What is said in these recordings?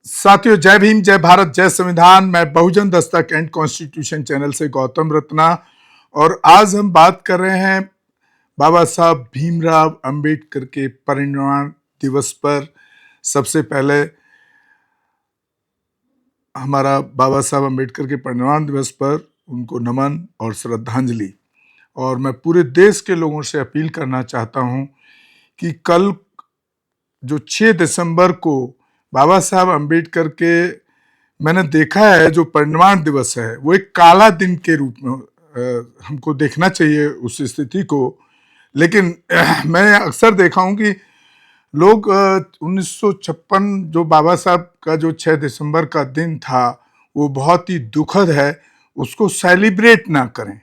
साथियों, जय भीम, जय भारत, जय संविधान। मैं बहुजन दस्तक एंड कॉन्स्टिट्यूशन चैनल से गौतम रत्ना, और आज हम बात कर रहे हैं बाबा साहब भीमराव अंबेडकर के परिनिर्वाण दिवस पर। सबसे पहले हमारा बाबा साहब अंबेडकर के परिनिर्वाण दिवस पर उनको नमन और श्रद्धांजलि। और मैं पूरे देश के लोगों से अपील करना चाहता हूं कि कल जो 6 दिसंबर को बाबा साहब अंबेडकर के मैंने देखा है जो परिनिर्वाण दिवस है, वो एक काला दिन के रूप में हमको देखना चाहिए उस स्थिति को। लेकिन मैं अक्सर देखा हूं कि लोग 1956 जो बाबा साहब का जो 6 दिसंबर का दिन था वो बहुत ही दुखद है, उसको सेलिब्रेट ना करें।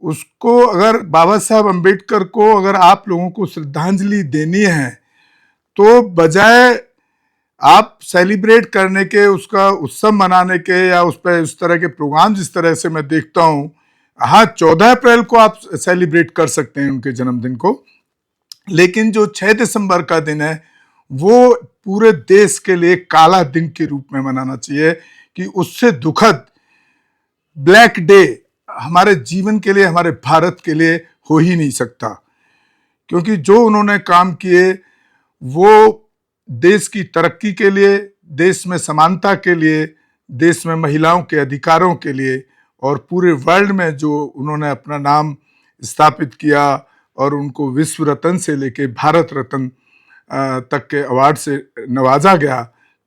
उसको अगर बाबा साहब अंबेडकर को अगर आप लोगों को श्रद्धांजलि देनी है तो बजाय आप सेलिब्रेट करने के, उसका उत्सव मनाने के, या उस पर उस तरह के प्रोग्राम जिस तरह से मैं देखता हूं, हाँ 14 अप्रैल को आप सेलिब्रेट कर सकते हैं उनके जन्मदिन को, लेकिन जो 6 दिसंबर का दिन है वो पूरे देश के लिए काला दिन के रूप में मनाना चाहिए कि उससे दुखद ब्लैक डे हमारे जीवन के लिए, हमारे भारत के लिए हो ही नहीं सकता। क्योंकि जो उन्होंने काम किए वो देश की तरक्की के लिए, देश में समानता के लिए, देश में महिलाओं के अधिकारों के लिए, और पूरे वर्ल्ड में जो उन्होंने अपना नाम स्थापित किया और उनको विश्व रत्न से लेके भारत रत्न तक के अवार्ड से नवाजा गया,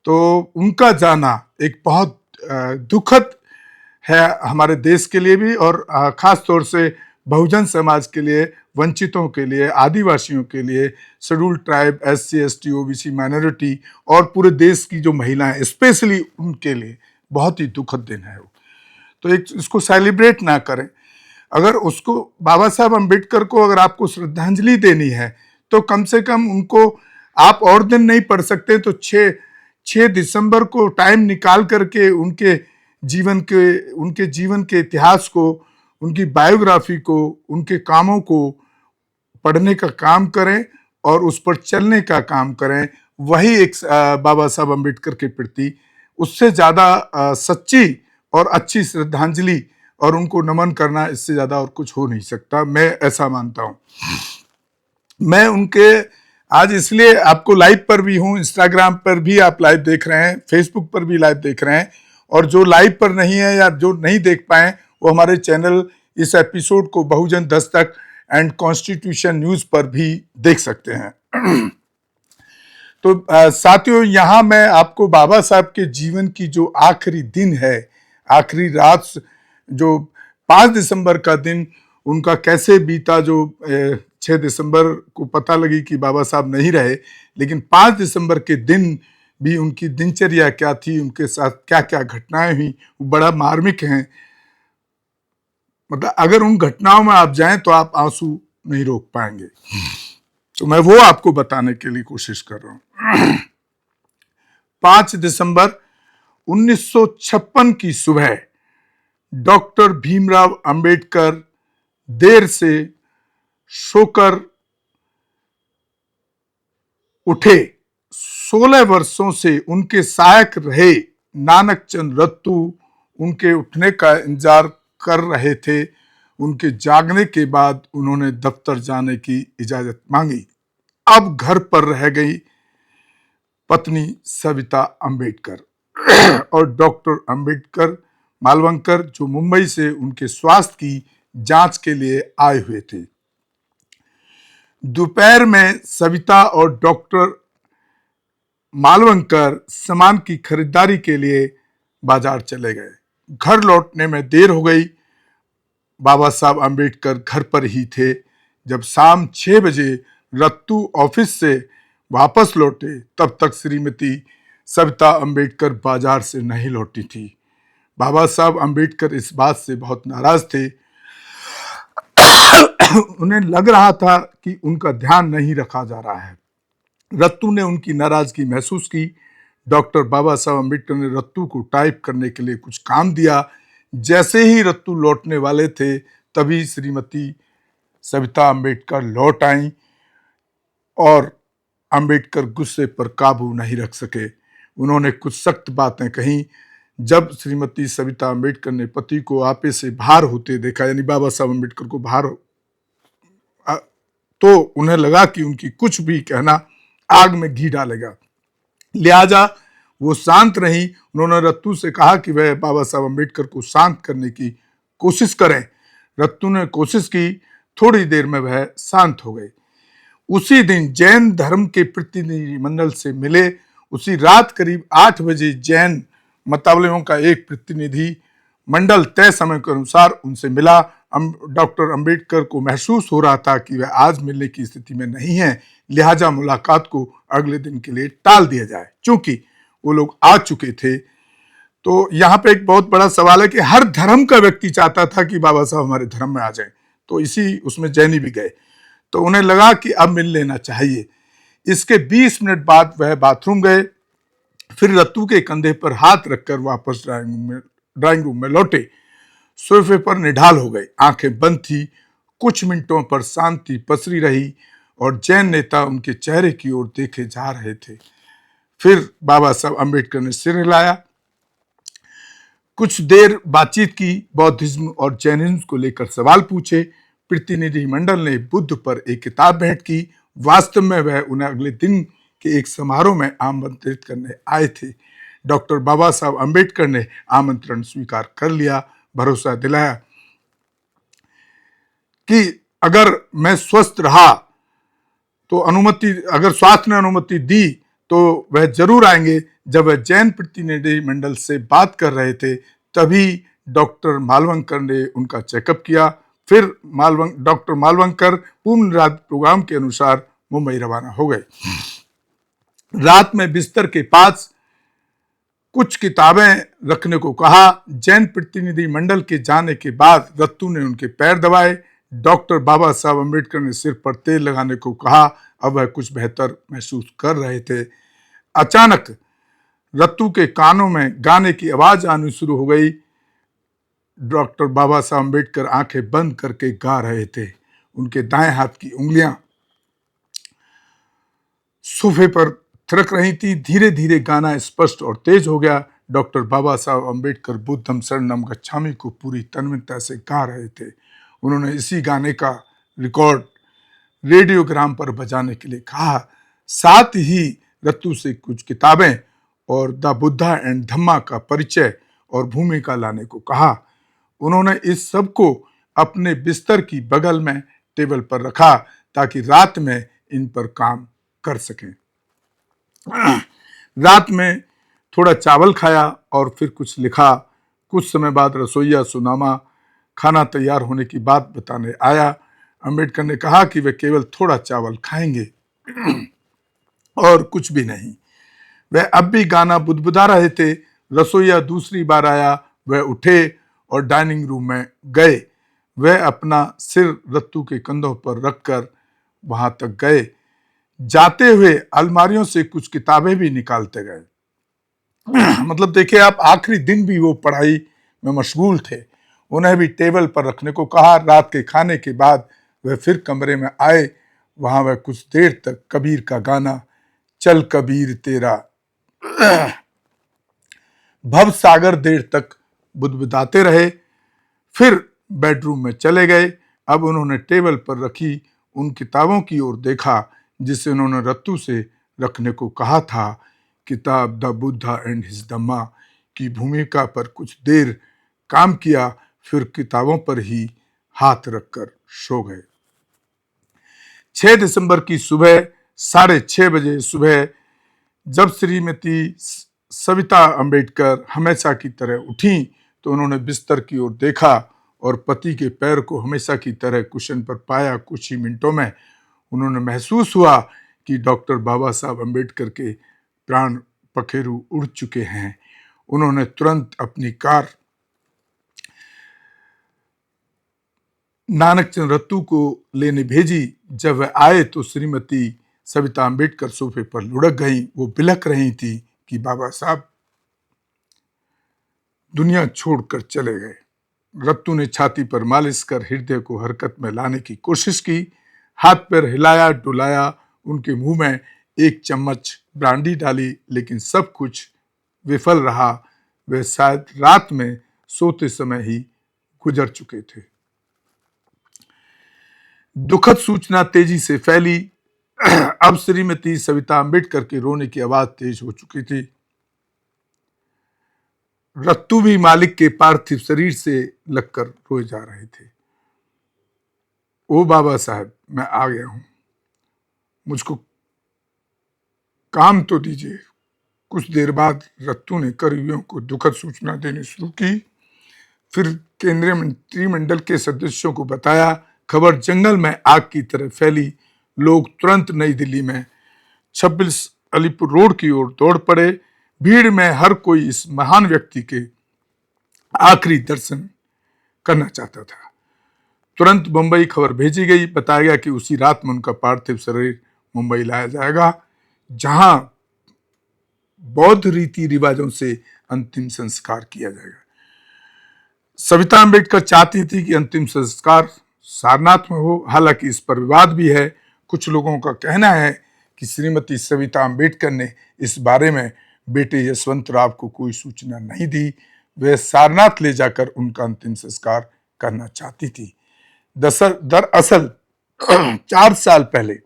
तो उनका जाना एक बहुत दुखद है हमारे देश के लिए भी, और खास तौर से बहुजन समाज के लिए, वंचितों के लिए, आदिवासियों के लिए, scheduled tribe, SC ST OBC minority और पूरे देश की जो महिलाएं, स्पेशली उनके लिए बहुत ही दुखद दिन है वो। तो एक इसको सेलिब्रेट ना करें। अगर उसको बाबा साहब अंबेडकर को अगर आपको श्रद्धांजलि देनी है तो कम से कम उनको आप और दिन नहीं पढ़ सकते तो 6 दिसंबर को टाइम निकाल करके उनके जीवन के इतिहास को, उनकी बायोग्राफी को, उनके कामों को पढ़ने का काम करें और उस पर चलने का काम करें। वही एक बाबा साहब अंबेडकर के प्रति उससे ज़्यादा सच्ची और अच्छी श्रद्धांजलि और उनको नमन करना, इससे ज़्यादा और कुछ हो नहीं सकता। मैं ऐसा मानता हूँ। मैं उनके आज इसलिए आपको लाइव पर भी हूँ, इंस्टाग्राम पर भी आप लाइव देख रहे हैं, फेसबुक पर भी लाइव देख रहे हैं, और जो लाइव पर नहीं है या जो नहीं देख पाए वो हमारे चैनल इस एपिसोड को बहुजन दस्तक एंड कॉन्स्टिट्यूशन न्यूज पर भी देख सकते हैं। तो साथियों, यहाँ मैं आपको बाबा साहब के जीवन की जो आखिरी दिन है, आखिरी रात, जो 5 दिसंबर का दिन उनका कैसे बीता, जो 6 दिसंबर को पता लगी कि बाबा साहब नहीं रहे, लेकिन 5 दिसंबर के दिन भी उनकी दिनचर्या क्या थी, उनके साथ क्या क्या घटनाएं हुई, वो बड़ा मार्मिक हैं। मतलब अगर उन घटनाओं में आप जाएं तो आप आंसू नहीं रोक पाएंगे। तो मैं वो आपको बताने के लिए कोशिश कर रहा हूं। 5 दिसंबर 1956 की सुबह डॉक्टर भीमराव अंबेडकर देर से सोकर उठे। 16 वर्षों से उनके सहायक रहे नानक चंद रत्तू उनके उठने का इंतजार कर रहे थे। उनके जागने के बाद उन्होंने दफ्तर जाने की इजाजत मांगी। अब घर पर रह गई पत्नी सविता अंबेडकर और डॉक्टर अंबेडकर मालवंकर, जो मुंबई से उनके स्वास्थ्य की जांच के लिए आए हुए थे। दोपहर में सविता और डॉक्टर मालवंकर सामान की खरीदारी के लिए बाजार चले गए। घर लौटने में देर हो गई। बाबा साहब अंबेडकर घर पर ही थे। जब शाम 6 बजे रत्तू ऑफिस से वापस लौटे तब तक श्रीमती सविता अंबेडकर बाजार से नहीं लौटी थी। बाबा साहब अंबेडकर इस बात से बहुत नाराज थे। उन्हें लग रहा था कि उनका ध्यान नहीं रखा जा रहा है। रत्तू ने उनकी नाराजगी महसूस की। डॉक्टर बाबा साहब अंबेडकर ने रत्तू को टाइप करने के लिए कुछ काम दिया। जैसे ही रत्तू लौटने वाले थे तभी श्रीमती सविता अंबेडकर लौट आई और अंबेडकर गुस्से पर काबू नहीं रख सके। उन्होंने कुछ सख्त बातें कहीं। जब श्रीमती सविता अंबेडकर ने पति को आपे से बाहर होते देखा, यानी बाबा साहब अंबेडकर को बाहर, तो उन्हें लगा कि उनकी कुछ भी कहना आग में घी डालेगा, लिहाजा वो शांत रही। उन्होंने रत्तू से कहा कि वह बाबा साहब अंबेडकर को शांत करने की कोशिश करें। रत्तू ने कोशिश की, थोड़ी देर में वह शांत हो गए। उसी दिन जैन धर्म के प्रतिनिधिमंडल से मिले। उसी रात करीब 8 बजे जैन मतावलंबियों का एक प्रतिनिधि मंडल तय समय के अनुसार उनसे मिला। डॉक्टर अंबेडकर को महसूस हो रहा था कि वह आज मिलने की स्थिति में नहीं है, लिहाजा मुलाकात को अगले दिन के लिए टाल दिया जाए। चूंकि वो लोग आ चुके थे, तो यहाँ पे एक बहुत बड़ा सवाल है कि हर धर्म का व्यक्ति चाहता था कि बाबा साहब हमारे धर्म में आ जाएं, तो इसी उसमें जैनी भी गए। तो उन्हें लगा कि अब मिल लेना चाहिए। इसके 20 मिनट बाद वह बाथरूम गए, फिर रत्तू के कंधे पर हाथ रखकर वापस ड्राइंग रूम में लौटे। सोफे पर निढाल हो गए, आंखें बंद थी। कुछ मिनटों पर शांति पसरी रही और जैन नेता उनके चेहरे की ओर देखे जा रहे थे। फिर बाबा साहब अंबेडकर ने सिर हिलाया। कुछ देर बातचीत की, बौद्धिज्म और जैनिज्म को लेकर सवाल पूछे। प्रतिनिधिमंडल ने बुद्ध पर एक किताब भेंट की। वास्तव में वह उन्हें अगले दिन के एक समारोह में आमंत्रित करने आए थे। डॉक्टर बाबा साहब अंबेडकर ने आमंत्रण स्वीकार कर लिया, भरोसा दिलाया कि अगर मैं स्वस्थ रहा तो अगर स्वास्थ्य ने अनुमति दी तो वह जरूर आएंगे। जब वह जैन प्रतिनिधिमंडल से बात कर रहे थे, तभी डॉक्टर मालवंकर ने उनका चेकअप किया। फिर डॉक्टर मालवंकर पूर्ण रात प्रोग्राम के अनुसार मुंबई रवाना हो गए। रात में बिस्तर के पास कुछ किताबें रखने को कहा। जैन प्रतिनिधि मंडल के जाने के बाद रत्तू ने उनके पैर दबाए। डॉक्टर बाबा साहब अंबेडकर ने सिर पर तेल लगाने को कहा। अब वह कुछ बेहतर महसूस कर रहे थे। अचानक रत्तू के कानों में गाने की आवाज आनी शुरू हो गई। डॉक्टर बाबा साहब अंबेडकर आंखें बंद करके गा रहे थे। उनके दाएं हाथ की उंगलियां सोफे पर थिरक रही थी। धीरे धीरे गाना स्पष्ट और तेज हो गया। डॉक्टर बाबा साहब अंबेडकर बुद्धम शरणम गच्छामि को पूरी तन्मयता से गा रहे थे। उन्होंने इसी गाने का रिकॉर्ड रेडियोग्राम पर बजाने के लिए कहा। साथ ही रत्तू से कुछ किताबें और द बुद्धा एंड धम्मा का परिचय और भूमिका लाने को कहा। उन्होंने इस सब को अपने बिस्तर की बगल में टेबल पर रखा ताकि रात में इन पर काम कर सकें। रात में थोड़ा चावल खाया और फिर कुछ लिखा। कुछ समय बाद रसोइया सुनामा खाना तैयार होने की बात बताने आया। अंबेडकर ने कहा कि वे केवल थोड़ा चावल खाएंगे और कुछ भी नहीं। वह अब भी गाना बुदबुदा रहे थे। रसोइया दूसरी बार आया। वह उठे और डाइनिंग रूम में गए। वह अपना सिर रत्तू के कंधों पर रखकर वहां तक गए। जाते हुए अलमारियों से कुछ किताबें भी निकालते गए। मतलब देखिए आप, आखिरी दिन भी वो पढ़ाई में मशगूल थे। उन्हें भी टेबल पर रखने को कहा। रात के खाने के बाद वह फिर कमरे में आए। वहां वह कुछ देर तक कबीर का गाना चल कबीर तेरा भव सागर देर तक बुदबुदाते रहे। फिर बेडरूम में चले गए। अब उन्होंने टेबल पर रखी उन किताबों की ओर देखा जिसे उन्होंने रत्तू से रखने को कहा था। किताब द बुद्धा एंड हिज धम्मा की भूमिका पर कुछ देर काम किया, फिर किताबों पर ही हाथ रखकर सो गए। 6 दिसंबर की सुबह 6:30 बजे सुबह जब श्रीमती सविता अंबेडकर हमेशा की तरह उठी तो उन्होंने बिस्तर की ओर देखा और पति के पैर को हमेशा की तरह कुशन पर पाया। कुछ ही मिनटों में उन्होंने महसूस हुआ कि डॉक्टर बाबा साहब अंबेडकर के प्राण पखेरु उड़ चुके हैं। उन्होंने तुरंत अपनी कार नानकचंद रत्तू को लेने भेजी। जब वह आए तो श्रीमती सविता अंबेडकर सोफे पर लुढ़क गई। वो बिलख रही थी कि बाबा साहब दुनिया छोड़कर चले गए। रत्तू ने छाती पर मालिश कर हृदय को हरकत में लाने की कोशिश की। हाथ पैर हिलाया डुलाया, उनके मुंह में एक चम्मच ब्रांडी डाली, लेकिन सब कुछ विफल रहा। वे शायद रात में सोते समय ही गुजर चुके थे। दुखद सूचना तेजी से फैली। अब श्रीमती सविता अम्बेडकर के रोने की आवाज तेज हो चुकी थी। रत्तू भी मालिक के पार्थिव शरीर से लगकर रोए जा रहे थे। ओ बाबा साहब, मैं आ गया हूं, मुझको काम तो दीजिए। कुछ देर बाद रत्तू ने करीबियों को दुखद सूचना देनी शुरू की। फिर केंद्रीय मंत्रिमंडल के सदस्यों को बताया। खबर जंगल में आग की तरह फैली। लोग तुरंत नई दिल्ली में 26 अलीपुर रोड की ओर दौड़ पड़े। भीड़ में हर कोई इस महान व्यक्ति के आखिरी दर्शन करना चाहता था। तुरंत मुंबई खबर भेजी गई। बताया गया कि उसी रात में उनका पार्थिव शरीर मुंबई लाया जाएगा, जहां बौद्ध रीति रिवाजों से अंतिम संस्कार किया जाएगा। सविता अम्बेडकर चाहती थी कि अंतिम संस्कार सारनाथ में हो। हालांकि इस पर विवाद भी है। कुछ लोगों का कहना है कि श्रीमती सविता अम्बेडकर ने इस बारे में बेटे यशवंत राव को कोई सूचना नहीं दी। वे सारनाथ ले जाकर उनका अंतिम संस्कार करना चाहती थी। दरअसल 4 साल पहले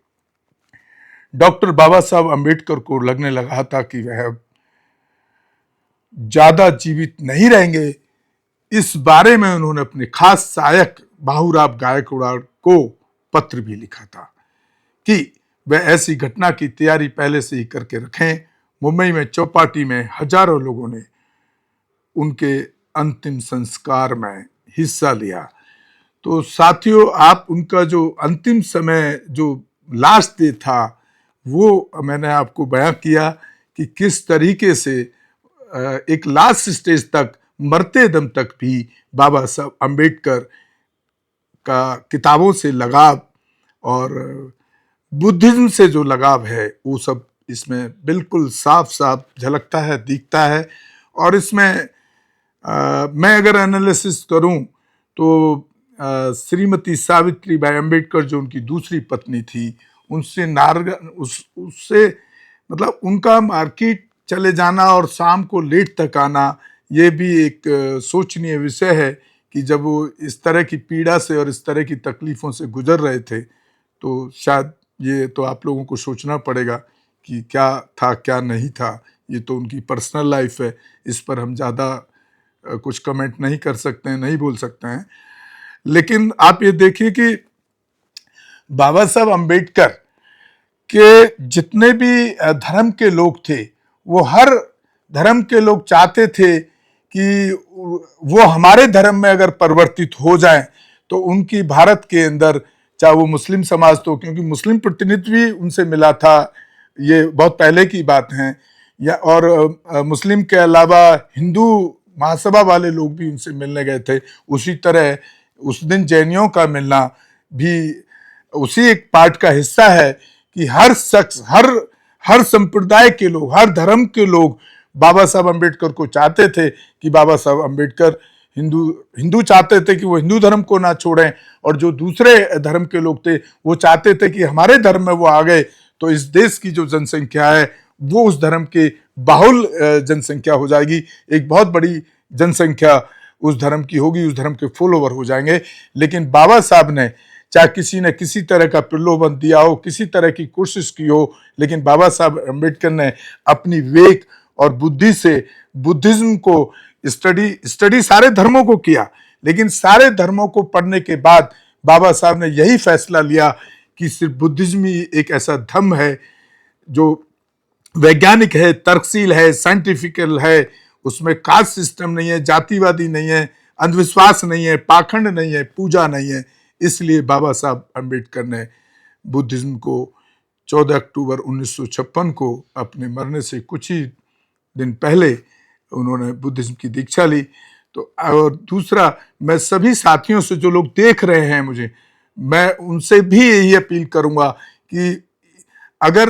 डॉक्टर बाबा साहब अम्बेडकर को लगने लगा था कि वह ज्यादा जीवित नहीं रहेंगे। इस बारे में उन्होंने अपने खास सहायक बाबूराव गायकवाड़ को पत्र भी लिखा था कि वह ऐसी घटना की तैयारी पहले से ही करके रखें। मुंबई में चौपाटी में हजारों लोगों ने उनके अंतिम संस्कार में हिस्सा लिया। तो साथियों, आप उनका जो अंतिम समय, जो लास्ट डे था, वो मैंने आपको बयां किया कि किस तरीके से एक लास्ट स्टेज तक, मरते दम तक भी बाबा साहब अम्बेडकर का किताबों से लगाव और बुद्धिज्म से जो लगाव है, वो सब इसमें बिल्कुल साफ साफ झलकता है, दिखता है। और इसमें मैं अगर एनालिसिस करूं तो श्रीमती सावित्री बाई अम्बेडकर, जो उनकी दूसरी पत्नी थी, उनसे उससे मतलब उनका मार्केट चले जाना और शाम को लेट तक आना, ये भी एक सोचनीय विषय है कि जब वो इस तरह की पीड़ा से और इस तरह की तकलीफ़ों से गुजर रहे थे, तो शायद ये तो आप लोगों को सोचना पड़ेगा कि क्या था क्या नहीं था। ये तो उनकी पर्सनल लाइफ है, इस पर हम ज़्यादा कुछ कमेंट नहीं कर सकते हैं, नहीं बोल सकते हैं। लेकिन आप ये देखिए कि बाबा साहब अम्बेडकर के जितने भी धर्म के लोग थे, वो हर धर्म के लोग चाहते थे कि वो हमारे धर्म में अगर परिवर्तित हो जाएं तो उनकी भारत के अंदर, चाहे वो मुस्लिम समाज, तो क्योंकि मुस्लिम प्रतिनिधि भी उनसे मिला था, ये बहुत पहले की बात है, या और मुस्लिम के अलावा हिंदू महासभा वाले लोग भी उनसे मिलने गए थे। उसी तरह उस दिन जैनियों का मिलना भी उसी एक पार्ट का हिस्सा है कि हर शख्स, हर संप्रदाय के लोग, हर धर्म के लोग बाबा साहब अम्बेडकर को चाहते थे कि बाबा साहब अम्बेडकर हिंदू चाहते थे कि वो हिंदू धर्म को ना छोड़ें, और जो दूसरे धर्म के लोग थे वो चाहते थे कि हमारे धर्म में वो आ गए तो इस देश की जो जनसंख्या है वो उस धर्म के बाहुल जनसंख्या हो जाएगी, एक बहुत बड़ी जनसंख्या उस धर्म की होगी, उस धर्म के फॉलोवर हो जाएंगे। लेकिन बाबा साहब ने, चाहे किसी ने किसी तरह का प्रलोभन दिया हो, किसी तरह की कोशिश की हो, लेकिन बाबा साहब अम्बेडकर ने अपनी विवेक और बुद्धि से बुद्धिज्म को स्टडी सारे धर्मों को किया। लेकिन सारे धर्मों को पढ़ने के बाद बाबा साहब ने यही फैसला लिया कि सिर्फ बुद्धिज्म ही एक ऐसा धर्म है जो वैज्ञानिक है, तर्कशील है, साइंटिफिकल है, उसमें कास्ट सिस्टम नहीं है, जातिवादी नहीं है, अंधविश्वास नहीं है, पाखंड नहीं है, पूजा नहीं है। इसलिए बाबा साहब अम्बेडकर ने बुद्धिज्म को 14 अक्टूबर 1956 को अपने मरने से कुछ ही दिन पहले उन्होंने बुद्धिज्म की दीक्षा ली। तो और दूसरा, मैं सभी साथियों से, जो लोग देख रहे हैं मुझे, मैं उनसे भी यही अपील करूंगा कि अगर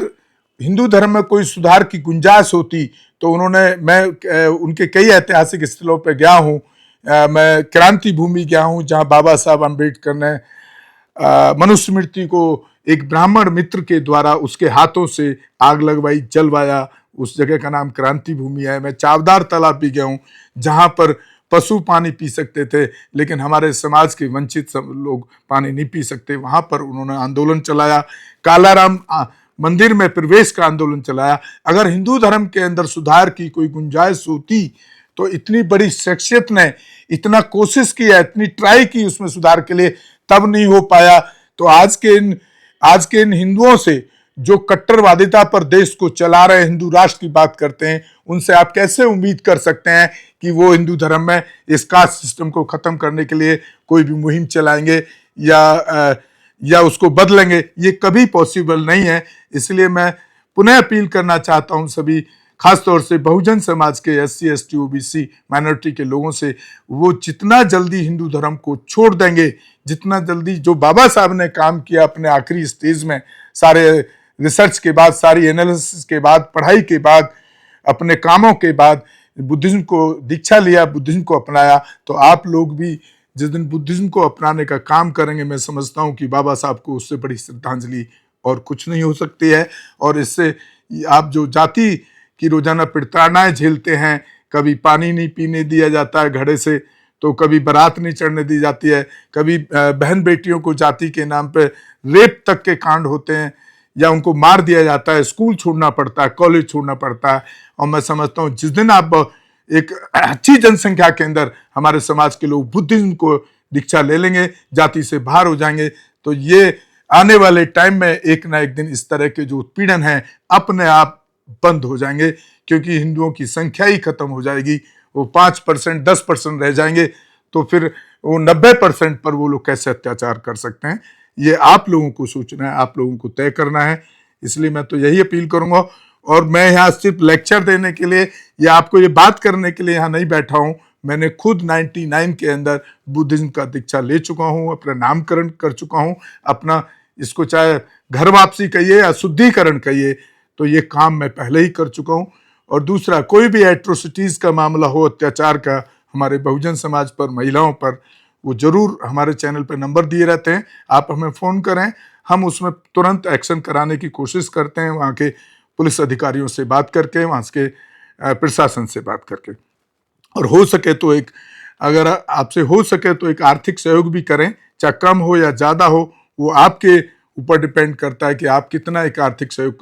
हिंदू धर्म में कोई सुधार की गुंजाइश होती तो मैं उनके कई ऐतिहासिक स्थलों पर गया हूं मैं क्रांति भूमि गया हूँ जहाँ बाबा साहब अम्बेडकर ने मनुस्मृति को एक ब्राह्मण मित्र के द्वारा उसके हाथों से आग लगवाई, जलवाया। उस जगह का नाम क्रांति भूमि है। मैं चावदार तालाब भी गया हूँ जहाँ पर पशु पानी पी सकते थे, लेकिन हमारे समाज के वंचित लोग पानी नहीं पी सकते। वहां पर उन्होंने आंदोलन चलाया। कालाराम मंदिर में प्रवेश का आंदोलन चलाया। अगर हिंदू धर्म के अंदर सुधार की कोई गुंजाइश होती तो इतनी बड़ी शख्सियत ने इतना कोशिश किया, इतनी ट्राई की उसमें सुधार के लिए, तब नहीं हो पाया। तो आज के इन हिंदुओं से जो कट्टरवादिता पर देश को चला रहे हिंदू राष्ट्र की बात करते हैं, उनसे आप कैसे उम्मीद कर सकते हैं कि वो हिंदू धर्म में इस कास्ट सिस्टम को खत्म करने के लिए कोई भी मुहिम चलाएंगे या उसको बदलेंगे? ये कभी पॉसिबल नहीं है। इसलिए मैं पुनः अपील करना चाहता हूं सभी, खासतौर से बहुजन समाज के SC ST OBC माइनॉरिटी के लोगों से, वो जितना जल्दी हिंदू धर्म को छोड़ देंगे, जितना जल्दी जो बाबा साहब ने काम किया अपने आखिरी स्टेज में, सारे रिसर्च के बाद, सारी एनालिसिस के बाद, पढ़ाई के बाद, अपने कामों के बाद बुद्धिज्म को दीक्षा लिया, बुद्धिज्म को अपनाया, तो आप लोग भी जिस दिन बुद्धिज्म को अपनाने का काम करेंगे, मैं समझता हूं कि बाबा साहब को उससे बड़ी श्रद्धांजलि और कुछ नहीं हो सकती है। और इससे आप जो जाति की रोजाना प्रताड़नाएं झेलते हैं, कभी पानी नहीं पीने दिया जाता है घड़े से, तो कभी बारात नहीं चढ़ने दी जाती है, कभी बहन बेटियों को जाति के नाम पे रेप तक के कांड होते हैं, या उनको मार दिया जाता है, स्कूल छोड़ना पड़ता है, कॉलेज छोड़ना पड़ता है। और मैं समझता हूँ जिस दिन आप एक अच्छी जनसंख्या के अंदर हमारे समाज के लोग बुद्धिज्म को दीक्षा ले लेंगे, जाति से बाहर हो जाएंगे, तो ये आने वाले टाइम में एक ना एक दिन इस तरह के जो उत्पीड़न है अपने आप बंद हो जाएंगे, क्योंकि हिंदुओं की संख्या ही खत्म हो जाएगी। वो 5% 10% रह जाएंगे, तो फिर वो 90% पर वो लोग कैसे अत्याचार कर सकते हैं? ये आप लोगों को सोचना है, आप लोगों को तय करना है। इसलिए मैं तो यही अपील करूंगा। और मैं यहाँ सिर्फ लेक्चर देने के लिए या आपको ये बात करने के लिए यहाँ नहीं बैठा हूँ। मैंने खुद 99 के अंदर बुद्धिज्म का दीक्षा ले चुका हूँ, अपना नामकरण कर चुका हूँ, अपना इसको चाहे घर वापसी कहिए या शुद्धिकरण कहिए, तो ये काम मैं पहले ही कर चुका हूँ। और दूसरा, कोई भी एट्रोसिटीज का मामला हो, अत्याचार का, हमारे बहुजन समाज पर, महिलाओं पर, वो जरूर हमारे चैनल पर नंबर दिए रहते हैं, आप हमें फ़ोन करें, हम उसमें तुरंत एक्शन कराने की कोशिश करते हैं, वहाँ के पुलिस अधिकारियों से बात करके, वहाँ के प्रशासन से बात करके। और हो सके तो अगर आपसे हो सके तो एक आर्थिक सहयोग भी करें, चाहे कम हो या ज़्यादा हो, वो आपके ऊपर डिपेंड करता है कि आप कितना एक आर्थिक सहयोग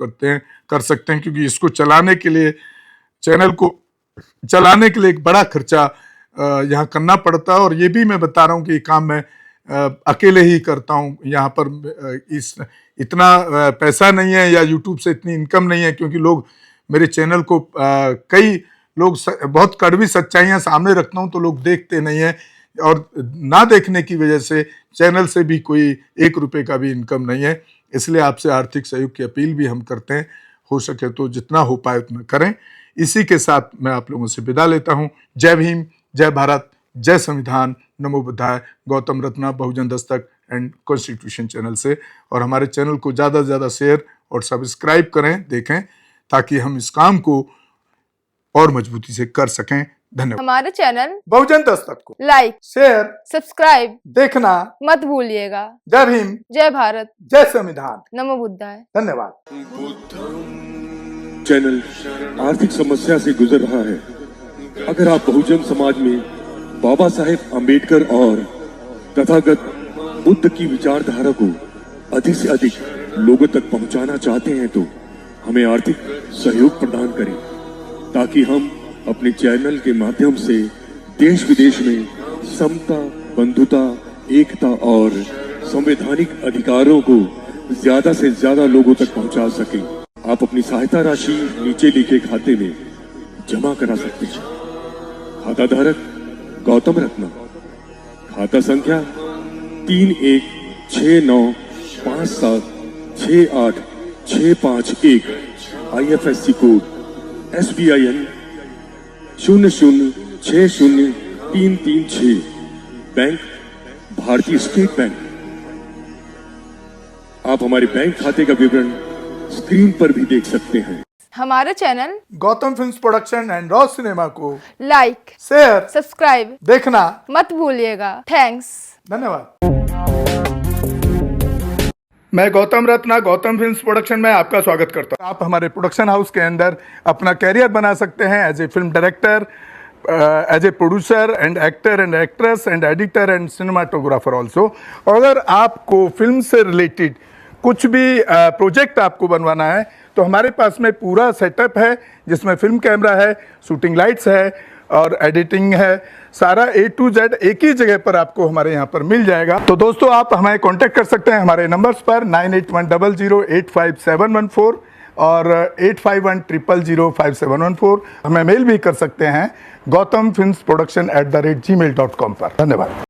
कर सकते हैं, क्योंकि इसको चलाने के लिए, चैनल को चलाने के लिए एक बड़ा खर्चा यहाँ करना पड़ता है। और ये भी मैं बता रहा हूँ कि ये काम मैं अकेले ही करता हूँ। यहाँ पर इतना पैसा नहीं है या यूट्यूब से इतनी इनकम नहीं है, क्योंकि लोग मेरे चैनल को कई लोग बहुत कड़वी सच्चाइयाँ सामने रखता हूँ तो लोग देखते नहीं हैं, और ना देखने की वजह से चैनल से भी कोई 1 रुपये का भी इनकम नहीं है। इसलिए आपसे आर्थिक सहयोग की अपील भी हम करते हैं, हो सके तो जितना हो पाए उतना करें। इसी के साथ मैं आप लोगों से विदा लेता हूँ। जय भीम, जय भारत, जय संविधान, नमो बुद्धाय। गौतम रत्ना, बहुजन दस्तक एंड कॉन्स्टिट्यूशन चैनल से। और हमारे चैनल को ज़्यादा से ज़्यादा शेयर और सब्सक्राइब करें, देखें, ताकि हम इस काम को और मजबूती से कर सकें। धन्यवाद। हमारे चैनल बहुजन दस्तक को लाइक, शेयर, सब्सक्राइब देखना मत भूलिएगा। जय भीम, जय भारत, जय संविधान, नमो बुद्धाय। धन्यवाद। चैनल आर्थिक समस्या से गुजर रहा है। अगर आप बहुजन समाज में बाबा साहेब अम्बेडकर और तथागत बुद्ध की विचारधारा को अधिक से अधिक लोगों तक पहुंचाना चाहते हैं, तो हमें आर्थिक सहयोग प्रदान करें, ताकि हम अपने चैनल के माध्यम से देश विदेश में समता, बंधुता, एकता और संवैधानिक अधिकारों को ज्यादा से ज्यादा लोगों तक पहुंचा सकें। आप अपनी सहायता राशि नीचे लिखे खाते में जमा करा सकते हैं। खाता धारक गौतम रत्ना, खाता संख्या 3169576865 IFSC कोड SBIN 00603336, बैंक भारतीय स्टेट बैंक। आप हमारे बैंक खाते का विवरण स्क्रीन पर भी देख सकते हैं। हमारे channel Gautam films production and raw cinema को लाइक, शेयर, सब्सक्राइब देखना। मत भूलिएगा। थैंक्स। धन्यवाद। मैं गौतम रत्ना गौतम फिल्म्स प्रोडक्शन में आपका स्वागत करता हूँ। आप हमारे प्रोडक्शन हाउस के अंदर अपना कैरियर बना सकते हैं as a film director, as a producer and actor and actress and editor and cinematographer also. अगर आपको फिल्म से रिलेटेड कुछ भी प्रोजेक्ट आपको बनवाना है तो हमारे पास में पूरा सेटअप है, जिसमें फिल्म कैमरा है, शूटिंग लाइट्स है और एडिटिंग है। सारा A to Z एक ही जगह पर आपको हमारे यहाँ पर मिल जाएगा। तो दोस्तों, आप हमें कांटेक्ट कर सकते हैं हमारे नंबर्स पर 9810085714 और 8510005714। हमें मेल भी कर सकते हैं gautamfilmsproduction@gmail.com पर। धन्यवाद।